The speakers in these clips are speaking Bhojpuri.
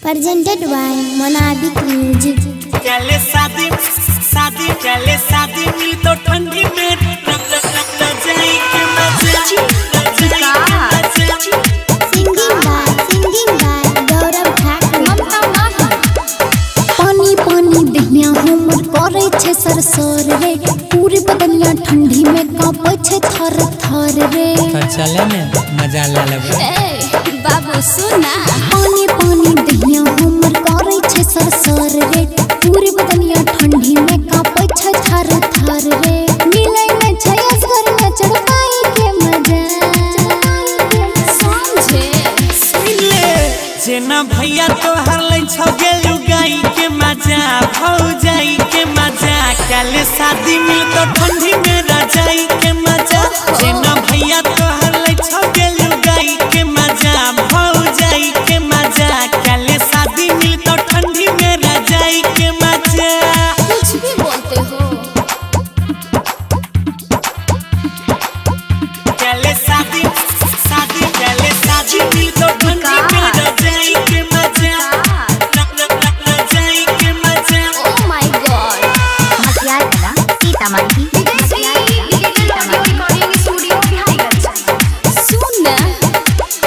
presented by Monabic Music। चले शादी शादी चले शादी मिल तो ठंडी में जाई के मजा Singing by गौरव ठाकुर। पानी पानी दहिया हमर करे छे सरसर रे, पूरी बदनिया ठंडी में कांपे छे थर थर रे। तो चले ने मजा ले लेबे। ए बाबू सुना, पानी पानी दहिया हमर करे छे सरसर रे, पूरी बदनिया ठंडी में कांपे छे थर थर रे। मिलै में छे असगर में चढ़ाई के मजा समझे सुनले जेना भैया तो हर ले छ गेलु गाई के मजा भौ जाई के मजा काले शादी मिल तो ठंडी में रजाई के मजा जेना भैया तो हर ले छ गेलु गाई के मजा भौ जाई के मजा काले शादी मिल तो ठंडी में रजाई के मजा। कुछ भी बोलते हो। चले शादी शादी चले शादी मिल तो ठंडी में रजाई के मजा रजाई के मजा। Oh my God।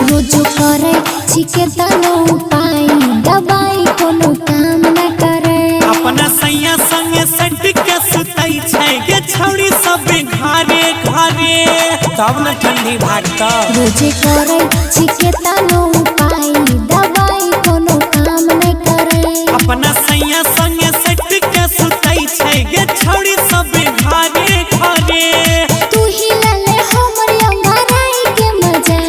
रोजो करे छिके तनो पाई दवाई कोनो काम न करे। अपना सैया संगे सट के सुतई छै गे छौड़ी सब घरे घरे तब न ठंडी भागता। रोजे करे छिके तनो पाई दवाई कोनो काम न करे। अपना सैया संगे सट के सुतई छै गे छौड़ी सब घरे घरे तू ही लले हमर अंगाराई के मजा।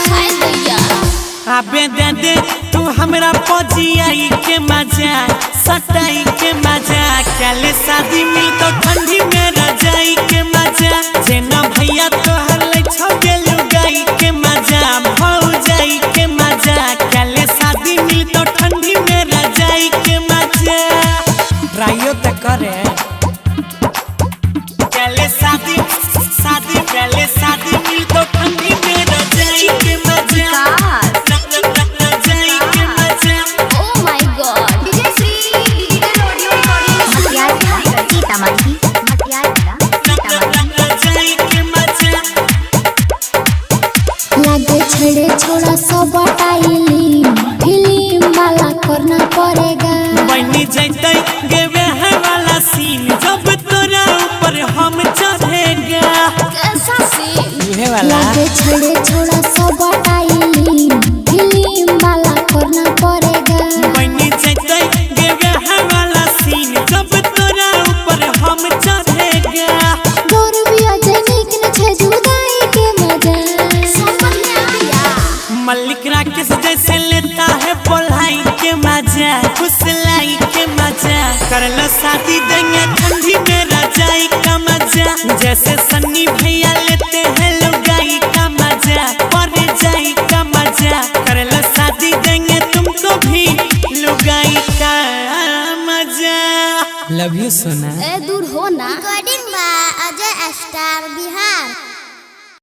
हाय दैया आबे दे दे तू हमरा पजियाई के मजा सटाई के मजा काले शादी मिल तो ठंडी में रजाई के मजा जेना भैया तो हर ले छ गेलु गाई के मजा भौ जाई के मजा काले शादी मिल तो ठंडी में रजाई के मजा। ट्राइयो त करे काले शादी शादी काले शादी मिल तो ठंडी में रजाई के मजा रजाई के मजा। Oh my God। रजाई के मजा लागे छड़े छोड़ा सब टाइली फिल्म वाला करना पड़ेगा। बनी जैते गेवे है वाला सीन जब तोरा ऊपर हम चढ़ेगा। कैसा सीन? उहे वाला लागे छड़े छोड़ा सब टाइली फिल्म वाला करना पड़ेगा। बनी जैते गेवे है वाला सीन जब तोरा ऊपर हम चढ़ेगा। गौरविया जनिक न छे जुदाई के मजा समझ में आया। मल्लिक राकेश जैसे लेता है पढ़ाई के मजा फुसलाई के मजा कर लो शादी देंगे ठंडी में रजाई का मजा जैसे सन्नी भैया लेते हैं लुगाई का मजा पर जाई का मजा कर लो शादी देंगे तुमको भी लुगाई का मजा। लव यू सोना। ए दूर हो ना। Recording by Ajay Star Bihar.